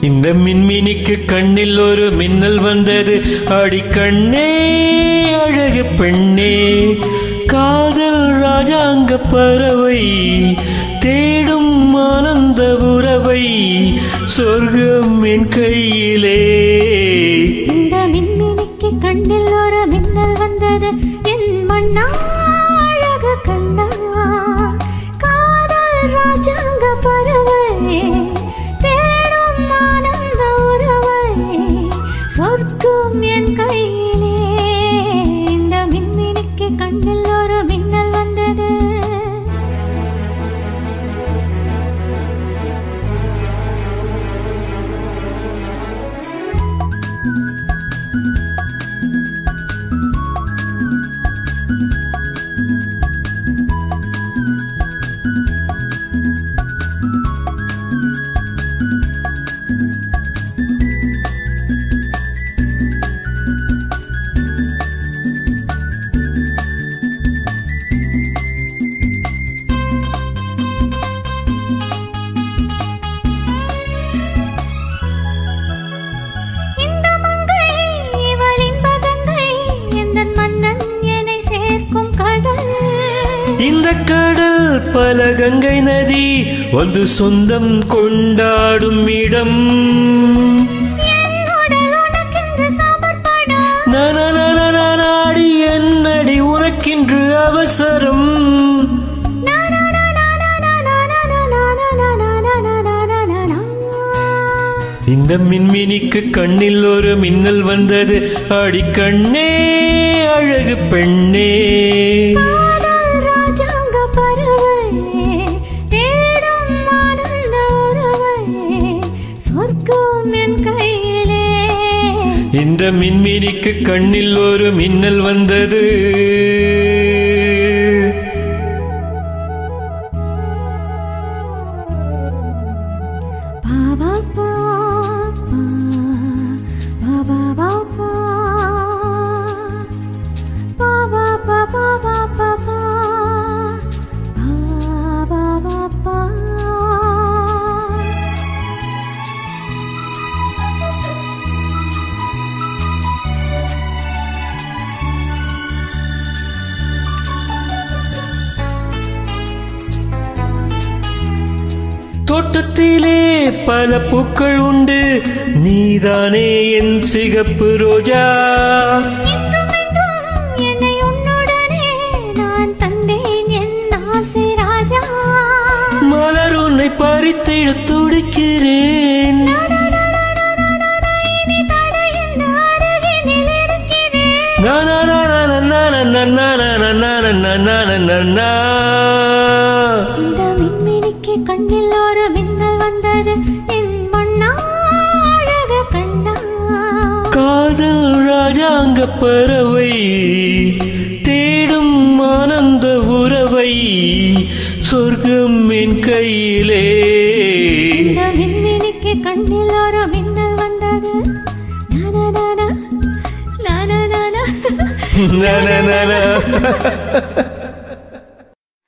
இந்த மின்மினிக்கு கண்ணில் ஒரு மின்னல் வந்தது. அடிக்கண்ணே அழகு பெண்ணே, காதல் ராஜாங்க பறவை தேடும் ஆனந்த உறவை, சொர்க்கம் என் கையிலே. இந்த மின்மினிக்கு கண்ணில் ஒரு மின்னல் வந்தது. என் மண்ணா அழகு கண்ணா, காதல் ராஜாங்க பறவை தேடும் ஆனந்த உறவை, சொர்க்கம் என் கையிலே. இந்த மின்மினிக்கு கண்ணில் ஒரு மின்னல் வந்தது. இந்த கடல் பல கங்கை நதி வந்து சொந்தம் கொண்டாடும் இடம். நாடி என்னடி உனக்கின்று அவசரம். இந்த மின்மினிக்கு கண்ணில் ஒரு மின்னல் வந்தது. அடிக்கண்ணே அழகு பெண்ணே, இந்த மின்மினிக்கு கண்ணில் ஒரு மின்னல் வந்தது. தோட்டத்திலே பல பூக்கள் உண்டு, நீதானே என் சிகப்பு ரோஜா. என்னை உன்னுடனே நான் தந்தேன் என் ஆசை ராஜா. மலர் உன்னை பறித்திட துடிக்கிறேன். இந்த மின்மினிக்கு கண்ணில் ஒரு மின்னல் வந்தது. என் மண்ணா அழகு கண்ணா, காதல் ராஜாங்க பறவை தேடும் ஆனந்த உறவை, சொர்க்கம் என் கையிலே. இந்த மின்மினிக்கு கண்ணில் ஒரு மின்னல் வந்தது. Na na na na